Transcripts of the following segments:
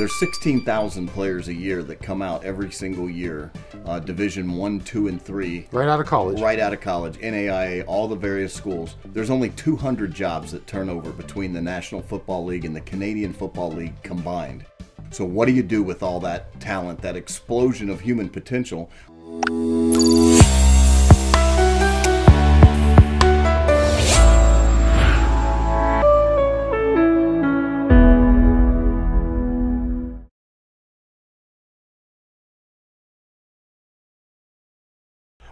There's 16,000 players a year that come out every single year, Division 1, 2, and 3. Right out of college. Right out of college, NAIA, all the various schools. There's only 200 jobs that turn over between the National Football League and the Canadian Football League combined. So what do you do with all that talent, that explosion of human potential?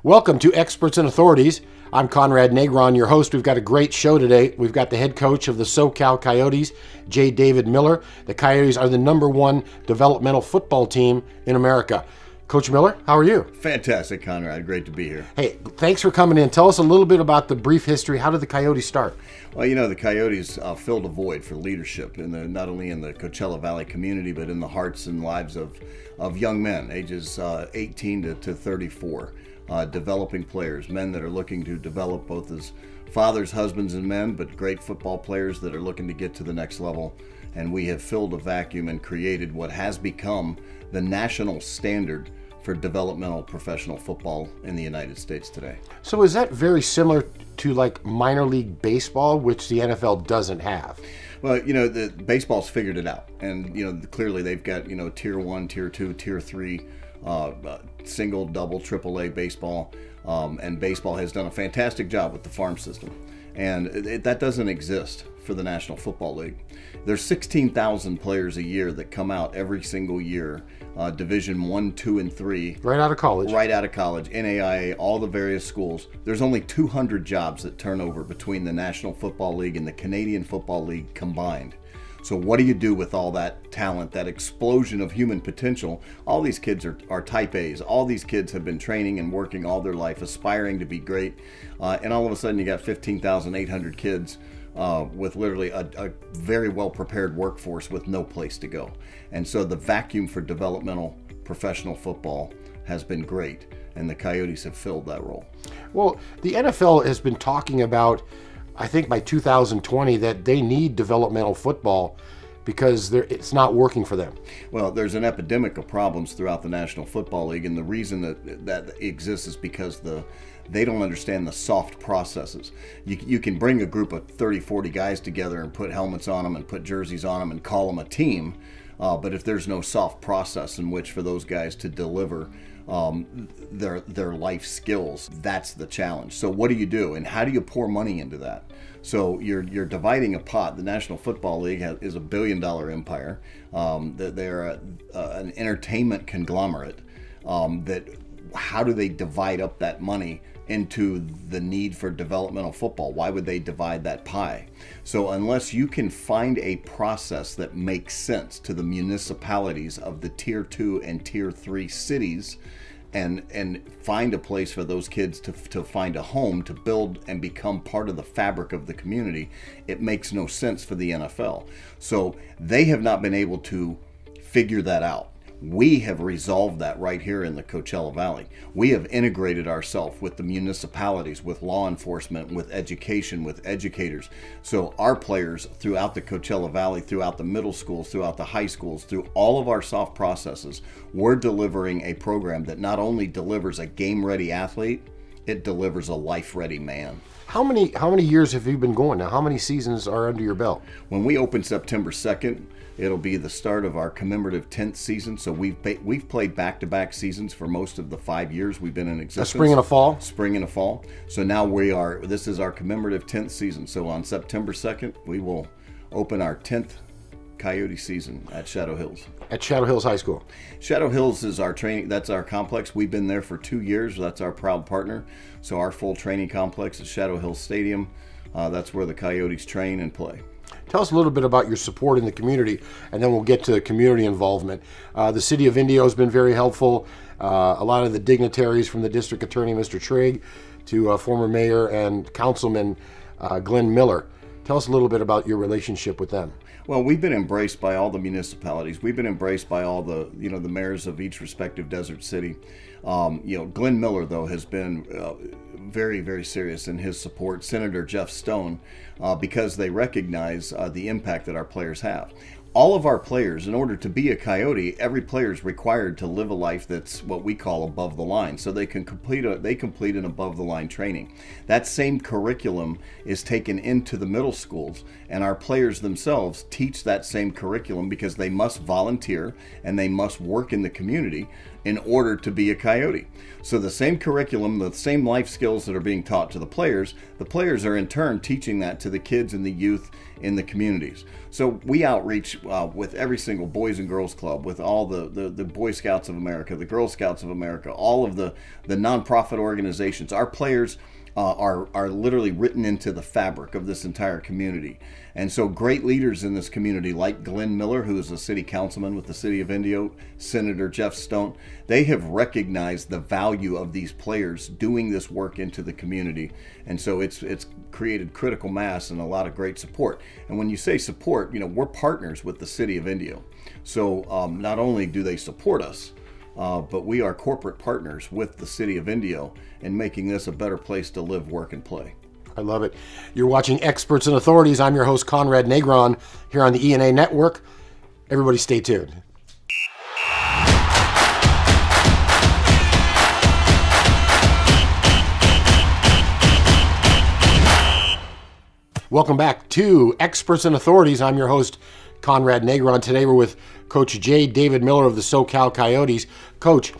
Welcome to Experts and Authorities. I'm Conrad Negron, your host. We've got a great show today. We've got the head coach of the SoCal Coyotes, J. David Miller. The Coyotes are the #1 developmental football team in America. Coach Miller, how are you? Fantastic, Conrad. Great to be here. Hey, thanks for coming in. Tell us a little bit about the brief history. How did the Coyotes start? Well, you know, the Coyotes filled a void for leadership, not only in the Coachella Valley community, but in the hearts and lives of young men, ages 18 to 34. Developing players, men that are looking to develop both as fathers, husbands, and men, but great football players that are looking to get to the next level. And we have filled a vacuum and created what has become the national standard for developmental professional football in the United States today. So is that very similar to like minor league baseball, which the NFL doesn't have? Well, you know, the baseball's figured it out. And, you know, clearly they've got, you know, tier 1, tier 2, tier 3, single, double, AAA baseball, and baseball has done a fantastic job with the farm system, and that doesn't exist for the National Football League. There's 16,000 players a year that come out every single year, Division 1, 2, and 3. Right out of college. Right out of college, NAIA, all the various schools. There's only 200 jobs that turn over between the National Football League and the Canadian Football League combined. So what do you do with all that talent, that explosion of human potential? All these kids are type A's. All these kids have been training and working all their life, aspiring to be great. And all of a sudden you got 15,800 kids with literally a very well-prepared workforce with no place to go. And so the vacuum for developmental professional football has been great, and the Coyotes have filled that role. Well, the NFL has been talking about, I think by 2020, that they need developmental football because it's not working for them. Well, there's an epidemic of problems throughout the National Football League, and the reason that exists is because they don't understand the soft processes. You can bring a group of 30, 40 guys together and put helmets on them and put jerseys on them and call them a team, but if there's no soft process in which for those guys to deliver their life skills, that's the challenge. So what do you do, and how do you pour money into that? So you're dividing a pot. The National Football League is a $1 billion empire. They're an entertainment conglomerate. How do they divide up that money into the need for developmental football? Why would they divide that pie? So unless you can find a process that makes sense to the municipalities of the tier 2 and tier 3 cities, and find a place for those kids to find a home, to build and become part of the fabric of the community, it makes no sense for the NFL. So they have not been able to figure that out. We have resolved that right here in the Coachella Valley. We have integrated ourselves with the municipalities, with law enforcement, with education, with educators. So our players throughout the Coachella Valley, throughout the middle schools, throughout the high schools, through all of our soft processes, we're delivering a program that not only delivers a game-ready athlete, it delivers a life-ready man. How many years have you been going now? How many seasons are under your belt? When we open September 2nd, it'll be the start of our commemorative 10th season. So we've played back-to-back seasons for most of the 5 years we've been in existence. A spring and a fall? Spring and a fall. So now this is our commemorative 10th season. So on September 2nd, we will open our 10th Coyote season at Shadow Hills. At Shadow Hills High School. Shadow Hills is our training, that's our complex. We've been there for 2 years. That's our proud partner. So our full training complex is Shadow Hills Stadium. That's where the Coyotes train and play. Tell us a little bit about your support in the community, and then we'll get to community involvement. The city of Indio has been very helpful. A lot of the dignitaries, from the district attorney, Mr. Trigg, to former mayor and councilman Glenn Miller. Tell us a little bit about your relationship with them. Well, we've been embraced by all the municipalities. We've been embraced by all the mayors of each respective desert city. Glenn Miller, though, has been very, very serious in his support. Senator Jeff Stone, because they recognize the impact that our players have. All of our players, in order to be a Coyote, every player is required to live a life that's what we call above the line, so they can complete an above the line training. That same curriculum is taken into the middle schools, and our players themselves teach that same curriculum because they must volunteer and they must work in the community in order to be a Coyote. So the same curriculum, the same life skills that are being taught to the players are in turn teaching that to the kids and the youth in the communities. So we outreach with every single Boys and Girls Club, with all the Boy Scouts of America, the Girl Scouts of America, all of the nonprofit organizations. Our players are literally written into the fabric of this entire community. And so great leaders in this community like Glenn Miller, who is a city councilman with the city of Indio, Senator Jeff Stone, they have recognized the value of these players doing this work into the community. And so it's created critical mass and a lot of great support. And when you say support, we're partners with the city of Indio. So not only do they support us, but we are corporate partners with the city of Indio in making this a better place to live, work, and play. I love it. You're watching Experts and Authorities. I'm your host, Conrad Negron, here on the ENA Network. Everybody stay tuned. Welcome back to Experts and Authorities. I'm your host, Conrad Negron. Today we're with Coach J. David Miller of the SoCal Coyotes. Coach,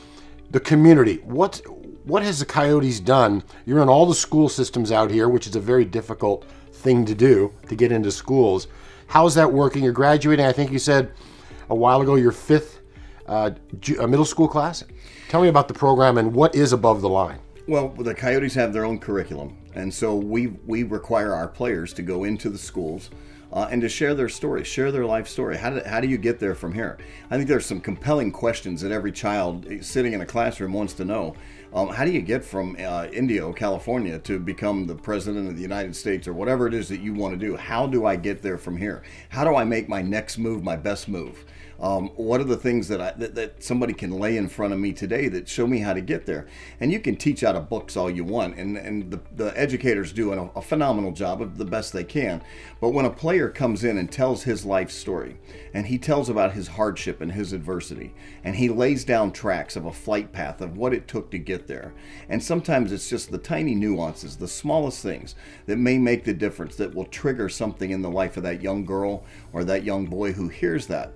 the community, what has the Coyotes done? You're in all the school systems out here, which is a very difficult thing to do, to get into schools. How's that working? You're graduating, I think you said a while ago, your fifth middle school class. Tell me about the program and what is above the line. Well, the Coyotes have their own curriculum, and so we require our players to go into the schools and to share their story, share their life story. How do you get there from here? I think there's some compelling questions that every child sitting in a classroom wants to know. How do you get from Indio, California, to become the president of the United States, or whatever it is that you want to do? How do I get there from here? How do I make my next move my best move? What are the things that somebody can lay in front of me today that show me how to get there? And you can teach out of books all you want, and the educators do a phenomenal job of the best they can. But when a player comes in and tells his life story, and he tells about his hardship and his adversity, and he lays down tracks of a flight path of what it took to get there, and sometimes it's just the tiny nuances, the smallest things that may make the difference, that will trigger something in the life of that young girl or that young boy who hears that.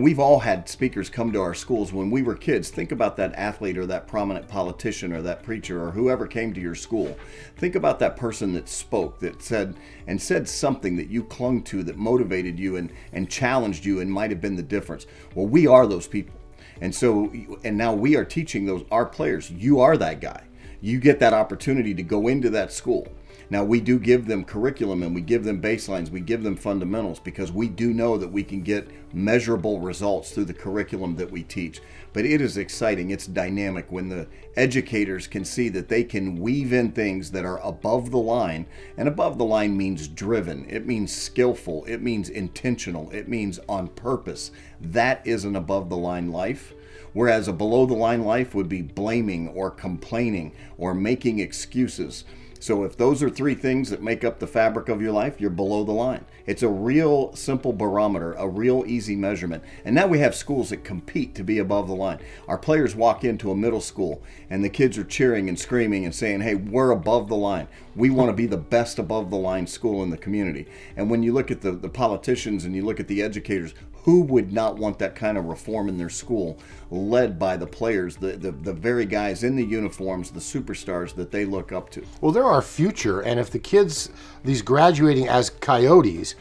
We've all had speakers come to our schools when we were kids. Think about that athlete or that prominent politician or that preacher or whoever came to your school. Think about that person that spoke, that said something that you clung to, that motivated you and challenged you and might have been the difference. Well, we are those people. And now we are teaching our players, you are that guy. You get that opportunity to go into that school. Now, we do give them curriculum and we give them baselines, we give them fundamentals, because we do know that we can get measurable results through the curriculum that we teach. But it is exciting, it's dynamic when the educators can see that they can weave in things that are above the line. And above the line means driven, it means skillful, it means intentional, it means on purpose. That is an above the line life. Whereas a below the line life would be blaming or complaining or making excuses. So if those are three things that make up the fabric of your life, you're below the line. It's a real simple barometer, a real easy measurement. And now we have schools that compete to be above the line. Our players walk into a middle school and the kids are cheering and screaming and saying, hey, we're above the line. We want to be the best above the line school in the community. And when you look at the politicians and you look at the educators, who would not want that kind of reform in their school, led by the players, the very guys in the uniforms, the superstars that they look up to? Well, they're our future, and if the kids, these graduating as Coyotes,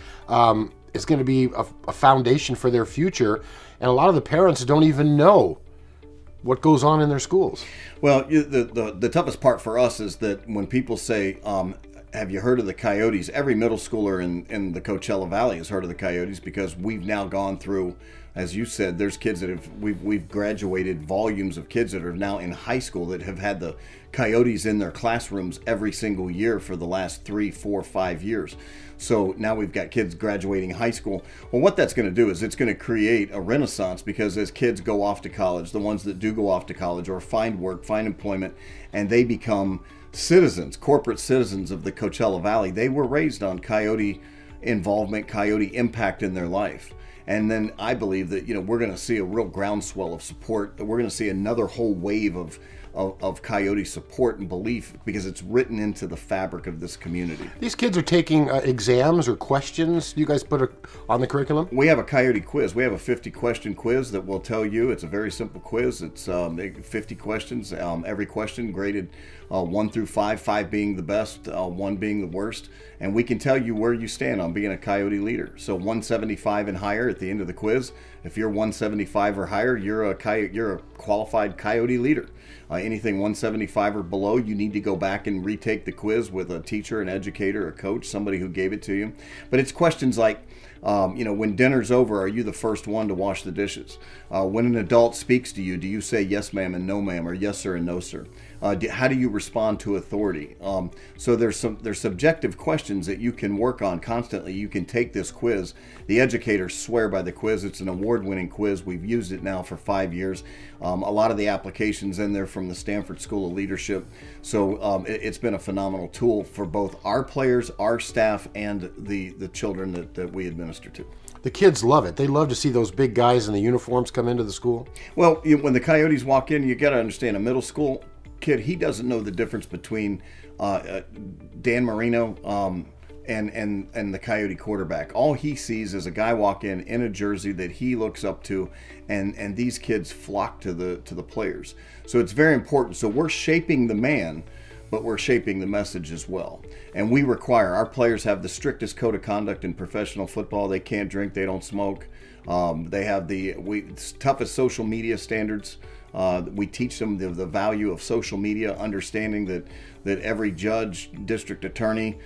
is going to be a foundation for their future, and a lot of the parents don't even know what goes on in their schools. Well, the toughest part for us is that when people say, have you heard of the Coyotes? Every middle schooler in the Coachella Valley has heard of the Coyotes, because we've now gone through, as you said, there's kids that we've graduated volumes of kids that are now in high school that have had the Coyotes in their classrooms every single year for the last 3, 4, 5 years. So now we've got kids graduating high school. Well, what that's going to do is it's going to create a renaissance, because as kids go off to college, the ones that do go off to college or find work, find employment, and they become citizens, corporate citizens of the Coachella Valley, they were raised on Coyote involvement, Coyote impact in their life. And then I believe that, we're going to see a real groundswell of support, that we're going to see another whole wave of Coyote support and belief, because it's written into the fabric of this community. These kids are taking exams or questions. You guys put on the curriculum? We have a Coyote quiz. We have a 50-question quiz that will tell you. It's a very simple quiz. It's 50 questions. Every question graded 1 through 5, 5 being the best, 1 being the worst. And we can tell you where you stand on being a Coyote leader. So 175 and higher at the end of the quiz. If you're 175 or higher, you're a qualified Coyote leader. Anything 175 or below, you need to go back and retake the quiz with a teacher, an educator, a coach, somebody who gave it to you. But it's questions like, when dinner's over, are you the first one to wash the dishes? When an adult speaks to you, do you say yes ma'am and no ma'am, or yes sir and no sir? How do you respond to authority? So there's subjective questions that you can work on constantly. You can take this quiz. The educators swear by the quiz. It's an award-winning quiz. We've used it now for 5 years. A lot of the applications in there from the Stanford School of Leadership. So it's been a phenomenal tool for both our players, our staff, and the children that we administer to. The kids love it. They love to see those big guys in the uniforms come into the school. Well, when the Coyotes walk in, you got to understand, a middle school kid, he doesn't know the difference between Dan Marino and the Coyote quarterback. All he sees is a guy walk in a jersey that he looks up to, and these kids flock to the players. So it's very important. So we're shaping the man, but we're shaping the message as well. And we require, our players have the strictest code of conduct in professional football. They can't drink, they don't smoke. They have the toughest social media standards. We teach them the value of social media, understanding that every judge, district attorney,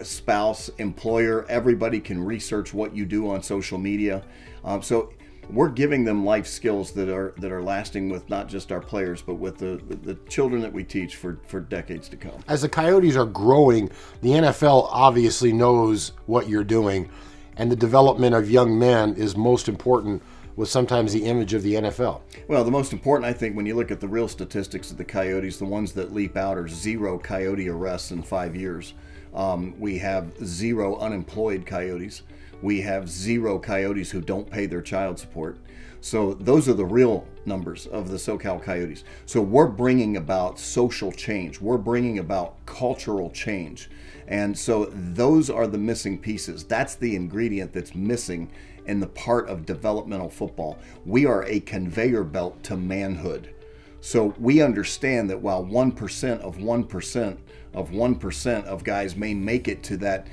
spouse, employer, everybody can research what you do on social media. So we're giving them life skills that are lasting with not just our players, but with the children that we teach for decades to come. As the Coyotes are growing, the NFL obviously knows what you're doing, and the development of young men is most important with sometimes the image of the NFL. Well, the most important, I think, when you look at the real statistics of the Coyotes, the ones that leap out are 0 Coyote arrests in 5 years. We have 0 unemployed Coyotes. We have 0 Coyotes who don't pay their child support. So those are the real numbers of the SoCal Coyotes. So we're bringing about social change. We're bringing about cultural change. And so those are the missing pieces. That's the ingredient that's missing in the part of developmental football. We are a conveyor belt to manhood. So we understand that while 1% of 1% of 1% of guys may make it to that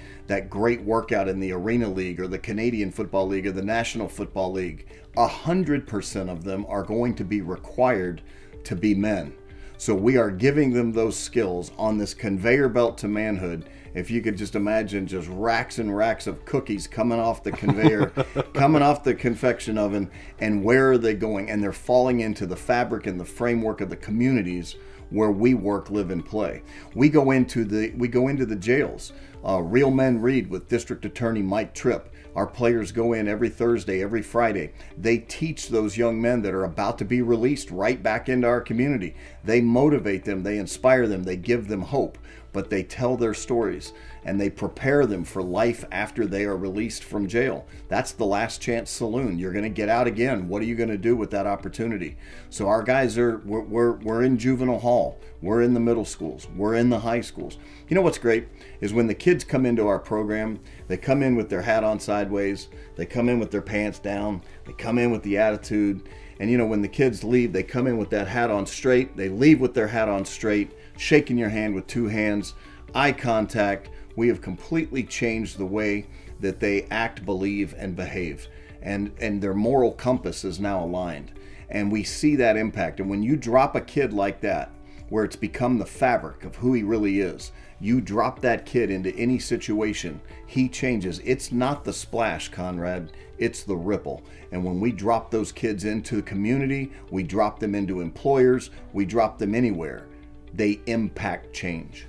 great workout in the Arena League or the Canadian Football League or the National Football League, 100% of them are going to be required to be men. So we are giving them those skills on this conveyor belt to manhood. If you could just imagine just racks and racks of cookies coming off the conveyor, coming off the confection oven, and where are they going? And they're falling into the fabric and the framework of the communities where we work, live, and play. We go into the jails. Real Men Read with District Attorney Mike Tripp. Our players go in every Thursday, every Friday. They teach those young men that are about to be released right back into our community. They motivate them, they inspire them, they give them hope, but they tell their stories and they prepare them for life after they are released from jail. That's the last chance saloon. You're going to get out again. What are you going to do with that opportunity? So our guys we're in juvenile hall. We're in the middle schools. We're in the high schools. You know what's great is when the kids come into our program, they come in with their hat on sideways. They come in with their pants down. They come in with the attitude. And you know, when the kids leave, they come in with that hat on straight. They leave with their hat on straight, shaking your hand with 2 hands, eye contact. We have completely changed the way that they act, believe, and behave. And their moral compass is now aligned. And we see that impact. And when you drop a kid like that, where it's become the fabric of who he really is. You drop that kid into any situation, he changes. It's not the splash, Conrad, it's the ripple. And when we drop those kids into the community, we drop them into employers, we drop them anywhere, they impact change.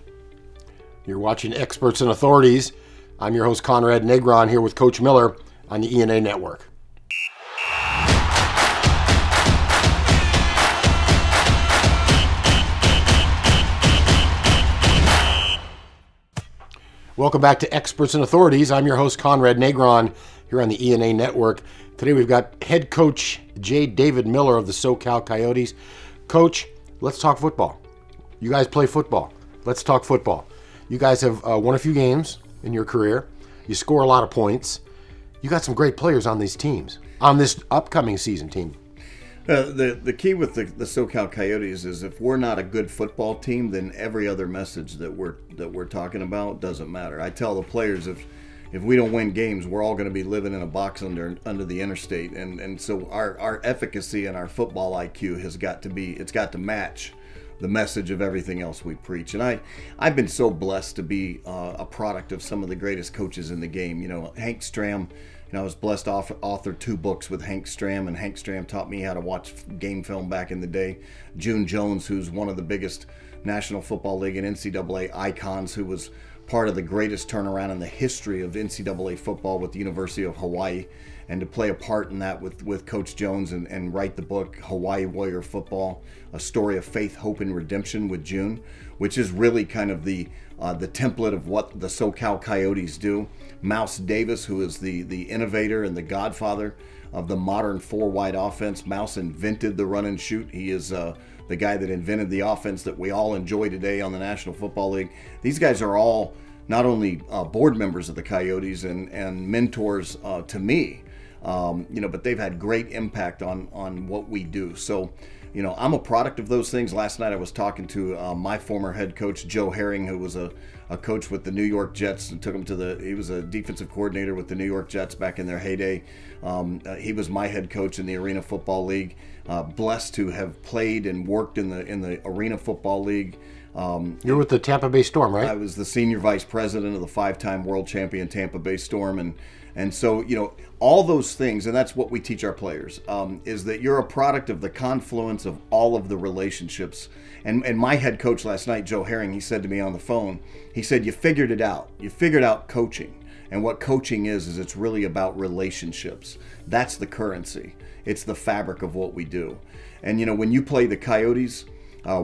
You're watching Experts and Authorities. I'm your host, Conrad Negron, here with Coach Miller on the ENA Network. Welcome back to Experts and Authorities. I'm your host, Conrad Negron, here on the ENA Network. Today we've got head coach J. David Miller of the SoCal Coyotes. Coach, let's talk football. You guys play football. Let's talk football. You guys have won a few games in your career. You score a lot of points. You got some great players on these teams, on this upcoming season team. The key with the SoCal Coyotes is if we're not a good football team, then every other message that we're talking about doesn't matter. I tell the players if we don't win games, we're all going to be living in a box under the interstate, and so our efficacy and our football IQ has got to match the message of everything else we preach. And I've been so blessed to be a product of some of the greatest coaches in the game. You know, Hank Stram. I was blessed to author 2 books with Hank Stram, and Hank Stram taught me how to watch game film back in the day. June Jones, who's one of the biggest National Football League and NCAA icons, who was part of the greatest turnaround in the history of NCAA football with the University of Hawaii, and to play a part in that with Coach Jones and write the book Hawaii Warrior Football, a story of faith, hope, and redemption with June, which is really kind of the template of what the SoCal Coyotes do. Mouse Davis, who is the innovator and the godfather of the modern 4-wide offense. Mouse invented the run and shoot. He is the guy that invented the offense that we all enjoy today on the National Football League. These guys are all not only board members of the Coyotes and mentors to me, but they've had great impact on what we do. So, I'm a product of those things. Last night I was talking to my former head coach, Joe Herring, who was a coach with the New York Jets and took him he was a defensive coordinator with the New York Jets back in their heyday. He was my head coach in the Arena Football League. Blessed to have played and worked in the Arena Football League. You're with the Tampa Bay Storm, right? I was the senior vice president of the 5-time world champion Tampa Bay Storm, and so all those things, and that's what we teach our players, is that you're a product of the confluence of all of the relationships. And my head coach last night, Joe Herring, he said to me on the phone, he said, you figured it out. You figured out coaching. And what coaching is it's really about relationships. That's the currency. It's the fabric of what we do. And when you play the Coyotes,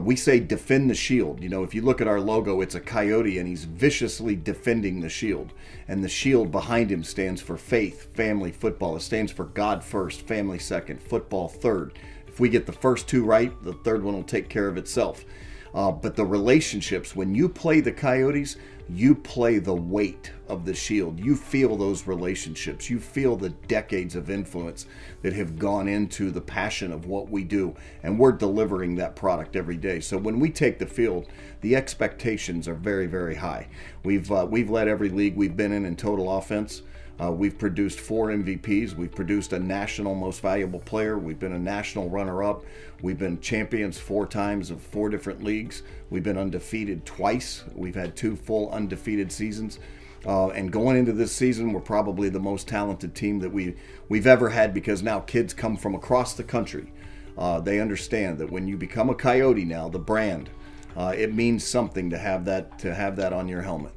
we say defend the shield. If you look at our logo, it's a coyote and he's viciously defending the shield. And the shield behind him stands for faith, family, football. It stands for God first, family second, football third. If we get the first 2 right, the third one will take care of itself. But the relationships, when you play the Coyotes, you play the weight of the shield. You feel those relationships. You feel the decades of influence that have gone into the passion of what we do. And we're delivering that product every day. So when we take the field, the expectations are very, very high. We've led every league we've been in total offense. We've produced 4 MVPs. We've produced a national most valuable player. We've been a national runner-up. We've been champions 4 times of 4 different leagues. We've been undefeated twice. We've had 2 full undefeated seasons. And going into this season, we're probably the most talented team that we've ever had, because now kids come from across the country. They understand that when you become a Coyote now, the brand, it means something to have that on your helmet.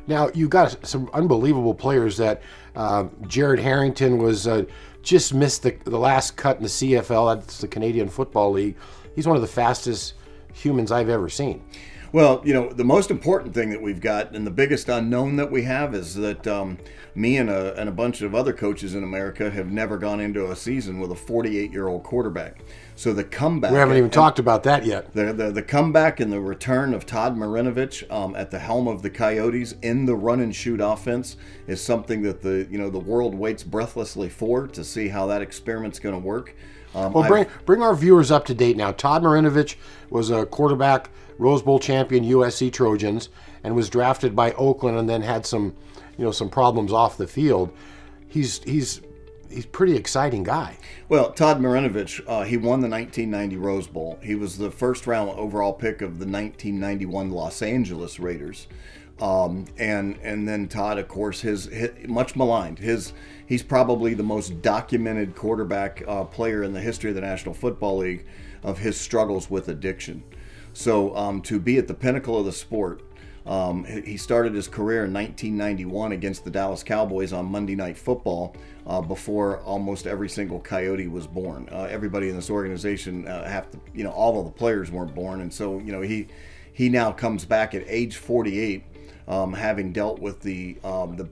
Now, you got some unbelievable players that Jared Harrington was just missed the last cut in the CFL. That's the Canadian Football League. He's one of the fastest humans I've ever seen. Well, the most important thing that we've got and the biggest unknown that we have is that me and a bunch of other coaches in America have never gone into a season with a 48-year-old quarterback. So the comeback... We haven't even talked about that yet. The comeback and the return of Todd Marinovich at the helm of the Coyotes in the run-and-shoot offense is something that the world waits breathlessly for, to see how that experiment's going to work. Well, bring our viewers up to date now. Todd Marinovich was a quarterback, Rose Bowl champion USC Trojans, and was drafted by Oakland and then had some problems off the field. He's he's a pretty exciting guy. Well, Todd Marinovich, he won the 1990 Rose Bowl. He was the first round overall pick of the 1991 Los Angeles Raiders. And then Todd, of course, his much maligned. He's probably the most documented quarterback player in the history of the National Football League of his struggles with addiction. So to be at the pinnacle of the sport, he started his career in 1991 against the Dallas Cowboys on Monday Night Football before almost every single Coyote was born. Everybody in this organization, all of the players weren't born, and so he now comes back at age 48. Having dealt with the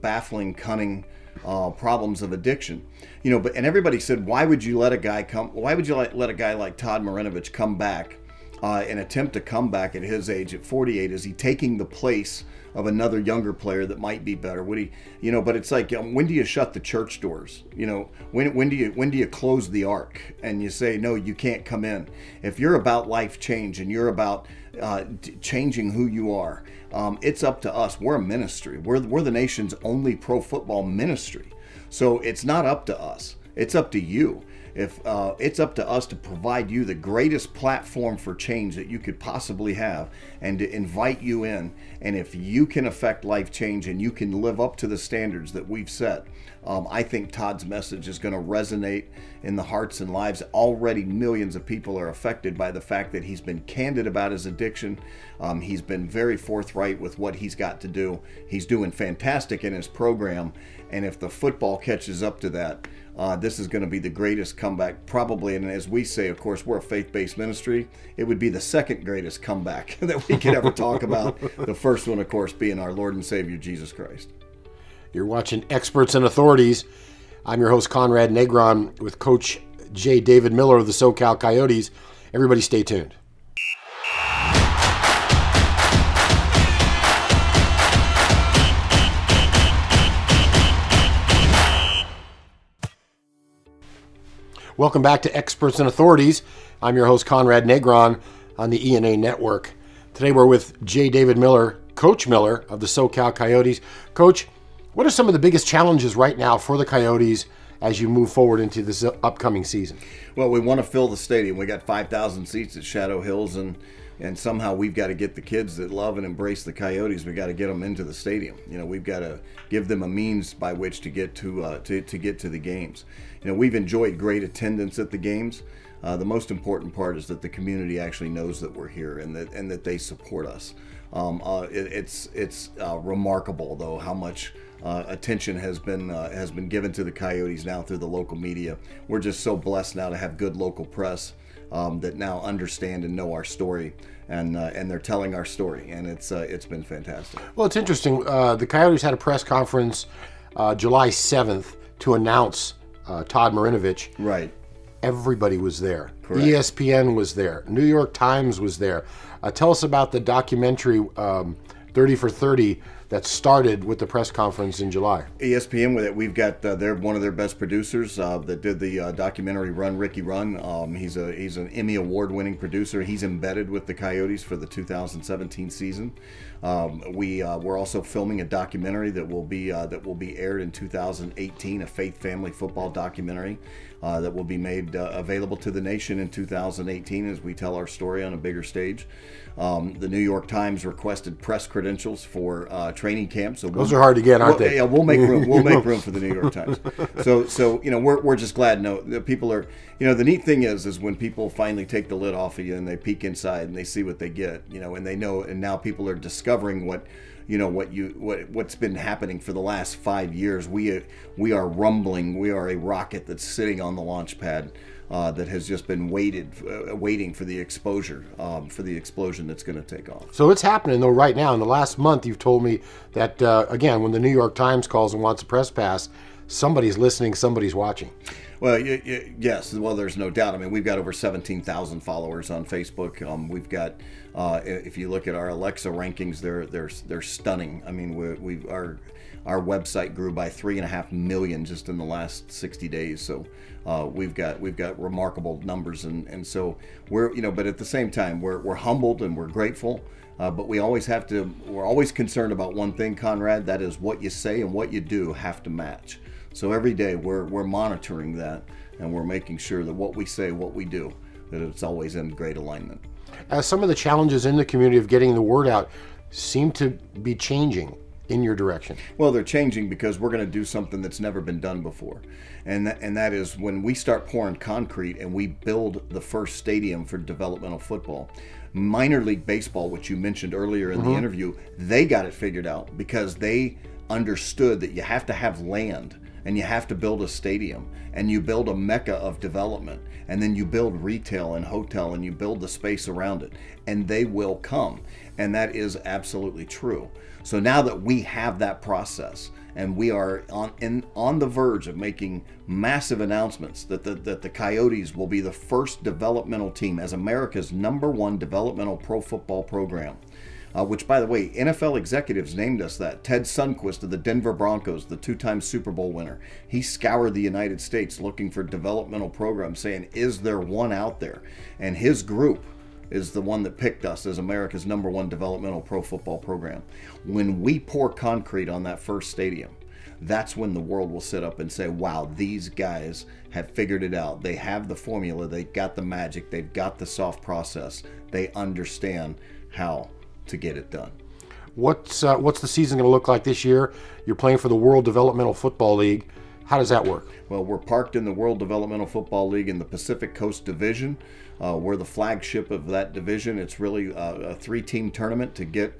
baffling, cunning problems of addiction, but everybody said, why would you let a guy let a guy like Todd Marinovich come back and attempt to come back at his age at 48? Is he taking the place of another younger player that might be better? Would he, but it's like, when do you shut the church doors? When do you close the ark and you say, no, you can't come in? If you're about life change and you're about changing who you are, it's up to us. We're a ministry. We're the nation's only pro football ministry. So it's not up to us. It's up to you. If it's up to us to provide you the greatest platform for change that you could possibly have, and to invite you in, and if you can affect life change and you can live up to the standards that we've set, I think Todd's message is going to resonate in the hearts and lives. Already millions of people are affected by the fact that he's been candid about his addiction. He's been very forthright with what he's got to do. He's doing fantastic in his program, and if the football catches up to that, this is going to be the greatest comeback probably. And as we say, of course, we're a faith-based ministry. It would be the second greatest comeback that we could ever talk about. The first one, of course, being our Lord and Savior, Jesus Christ. You're watching Experts and Authorities. I'm your host, Conrad Negron, with Coach J. David Miller of the SoCal Coyotes. Everybody stay tuned. Welcome back to Experts and Authorities. I'm your host, Conrad Negron, on the ENA Network. Today we're with J. David Miller, Coach Miller of the SoCal Coyotes. Coach, what are some of the biggest challenges right now for the Coyotes as you move forward into this upcoming season? Well, we want to fill the stadium. We got 5,000 seats at Shadow Hills, and somehow we've got to get the kids that love and embrace the Coyotes. We got to get them into the stadium. We've got to give them a means by which to get to get to the games. We've enjoyed great attendance at the games. The most important part is that the community actually knows that we're here and that they support us. It's remarkable, though, how much attention has been given to the Coyotes now through the local media. We're just so blessed now to have good local press that now understand and know our story, and they're telling our story, and it's been fantastic. Well, it's interesting. The Coyotes had a press conference July 7th to announce Todd Marinovich. Right. Everybody was there. Correct. ESPN was there. New York Times was there. Tell us about the documentary 30 for 30 that started with the press conference in July. ESPN, with it, we've got they're one of their best producers that did the documentary Run Ricky Run. He's an Emmy award-winning producer. He's embedded with the Coyotes for the 2017 season. We're also filming a documentary that will be aired in 2018, a faith family football documentary that will be made available to the nation in 2018 as we tell our story on a bigger stage. The New York Times requested press credentials for training camp, so those are hard to get, aren't they? Yeah, we'll make room. We'll make room for the New York Times. So we're just glad. No, the people are. The neat thing is when people finally take the lid off of you and they peek inside and they see what they get. And they know, and now people are discovering what's been happening for the last 5 years. We are rumbling. We are a rocket that's sitting on the launch pad that has just been waiting for the exposure, for the explosion that's going to take off. So it's happening though right now. In the last month, you've told me that again, when the New York Times calls and wants a press pass, somebody's listening, somebody's watching. Well, yes. Well, there's no doubt. I mean, we've got over 17,000 followers on Facebook. We've got, if you look at our Alexa rankings, they're stunning. I mean, our website grew by 3.5 million just in the last 60 days. So we've got remarkable numbers, and so we're but at the same time we're humbled and we're grateful. But we're always concerned about one thing, Conrad. That is what you say and what you do have to match. So every day we're monitoring that, and we're making sure that what we say, what we do, that it's always in great alignment. Some of the challenges in the community of getting the word out seem to be changing in your direction. Well, they're changing because we're going to do something that's never been done before. And that is when we start pouring concrete and we build the first stadium for developmental football. Minor League Baseball, which you mentioned earlier in the interview, they got it figured out because they understood that you have to have land and you have to build a stadium and you build a mecca of development and then you build retail and hotel and you build the space around it and they will come. And that is absolutely true. So now that we have that process and we are on the verge of making massive announcements that the Coyotes will be the first developmental team as America's #1 developmental pro football program. Which, by the way, NFL executives named us that. Ted Sundquist of the Denver Broncos, the 2-time Super Bowl winner, he scoured the United States looking for developmental programs, saying, is there one out there? And his group is the one that picked us as America's #1 developmental pro football program. When we pour concrete on that first stadium, that's when the world will sit up and say, wow, these guys have figured it out. They have the formula. They've got the magic. They've got the soft process. They understand how to get it done. What's the season going to look like this year? You're playing for the World Developmental Football League. How does that work? Well, we're parked in the World Developmental Football League in the Pacific Coast Division. We're the flagship of that division. It's really a three-team tournament to get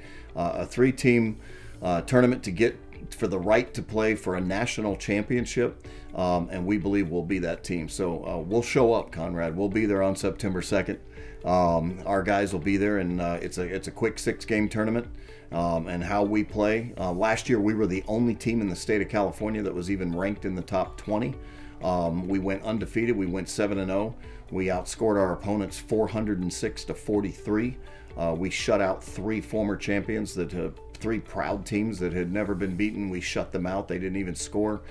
for the right to play for a national championship, and we believe we'll be that team. So we'll show up, Conrad. We'll be there on September 2nd. Our guys will be there, and it's a quick 6-game tournament. And how we play. Last year, we were the only team in the state of California that was even ranked in the top 20. We went undefeated. We went 7-0. We outscored our opponents 406-43. We shut out 3 former champions, 3 proud teams that had never been beaten. We shut them out. They didn't even score.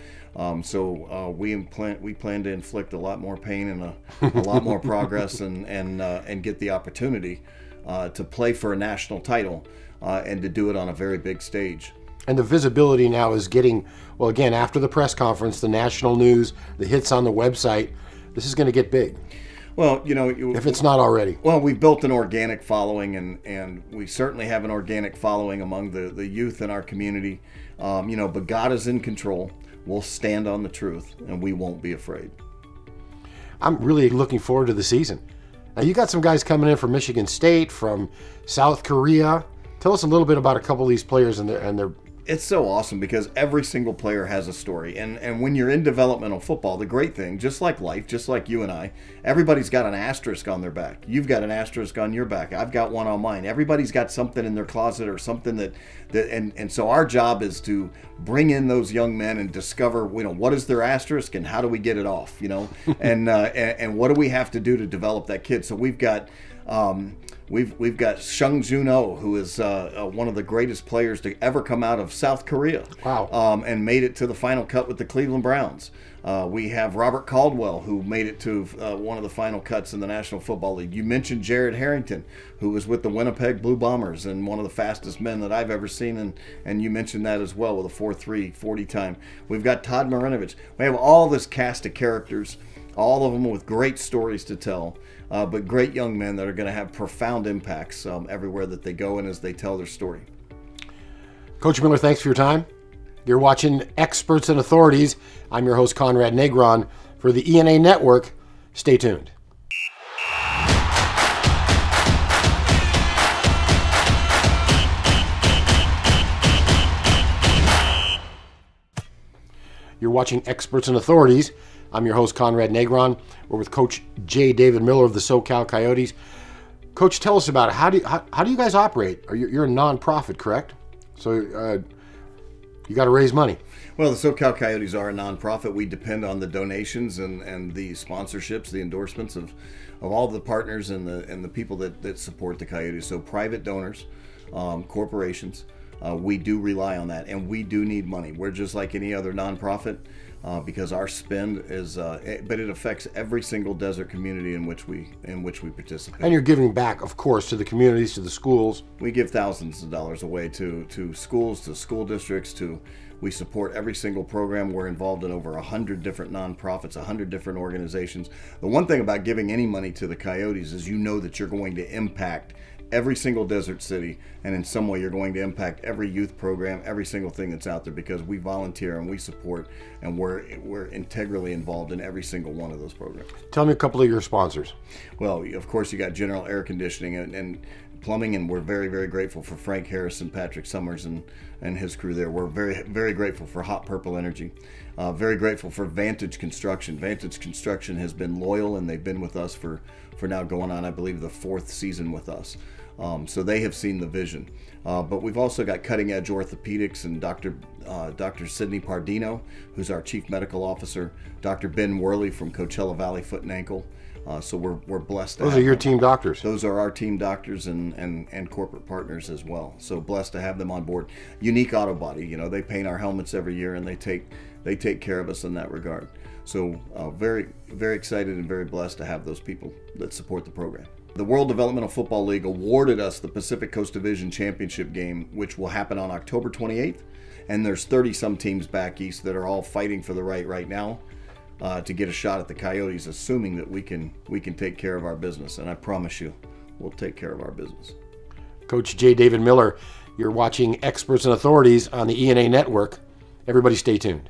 So we plan to inflict a lot more pain and a lot more progress and get the opportunity to play for a national title and to do it on a very big stage. And the visibility now is getting, well, again, after the press conference, the national news, the hits on the website, this is going to get big. Well, if it's not already. Well, we've built an organic following, and we certainly have an organic following among the youth in our community. But God is in control. We'll stand on the truth, and we won't be afraid. I'm really looking forward to the season. Now, you got some guys coming in from Michigan State, from South Korea. Tell us a little bit about a couple of these players and their. It's so awesome because every single player has a story. And when you're in developmental football, the great thing, just like life, just like you and I, everybody's got an asterisk on their back. You've got an asterisk on your back. I've got one on mine. Everybody's got something in their closet or something and so our job is to bring in those young men and discover, what is their asterisk and how do we get it off, and what do we have to do to develop that kid. So we've got We've got Sung Jun Oh, who is one of the greatest players to ever come out of South Korea. Wow. And made it to the final cut with the Cleveland Browns. We have Robert Caldwell, who made it to one of the final cuts in the National Football League. You mentioned Jared Harrington, who was with the Winnipeg Blue Bombers and one of the fastest men that I've ever seen. And you mentioned that as well with a 4.3 40 time. We've got Todd Marinovich. We have all this cast of characters, all of them with great stories to tell. But great young men that are going to have profound impacts everywhere that they go and as they tell their story. Coach Miller, thanks for your time. You're watching Experts and Authorities. I'm your host, Conrad Negron. For the ENA Network, stay tuned. You're watching Experts and Authorities. I'm your host, Conrad Negron. We're with Coach J. David Miller of the SoCal Coyotes. Coach, tell us about it. How do you guys operate? You're a nonprofit, correct? So you got to raise money. Well, the SoCal Coyotes are a nonprofit. We depend on the donations and the sponsorships, the endorsements of all the partners and the people that support the Coyotes. So private donors, corporations, we do rely on that, and we do need money. We're just like any other nonprofit. Because our spend is, but it affects every single desert community in which we participate. And you're giving back, of course, to the communities, to the schools. We give thousands of dollars away to schools, to school districts, to We support every single program. We're involved in over 100 different nonprofits, 100 different organizations. The one thing about giving any money to the Coyotes is you know that you're going to impact every single desert city, and in some way you're going to impact every youth program, every single thing that's out there, because we volunteer and we support, and we're integrally involved in every single one of those programs. Tell me a couple of your sponsors. Well, of course, you got General Air Conditioning and Plumbing, and we're very, very grateful for Frank Harris and Patrick Summers and his crew there. We're very, very grateful for Hot Purple Energy. Very grateful for Vantage Construction. Vantage Construction has been loyal, and they've been with us for now going on, I believe, the 4th season with us. So they have seen the vision. But we've also got Cutting Edge Orthopedics and Dr. Sidney Pardino, who's our Chief Medical Officer, Dr. Ben Worley from Coachella Valley Foot and Ankle. So we're blessed to Those have are your them. team doctors. Those are our team doctors and corporate partners as well. So blessed to have them on board. Unique Auto Body, you know, they paint our helmets every year, and they take care of us in that regard. So very, very excited and very blessed to have those people that support the program. The World Developmental Football League awarded us the Pacific Coast Division Championship game, which will happen on October 28th. And there's 30-some teams back east that are all fighting for the right now to get a shot at the Coyotes, assuming that we can take care of our business. And I promise you, we'll take care of our business. Coach J. David Miller, you're watching Experts and Authorities on the ENA Network. Everybody stay tuned.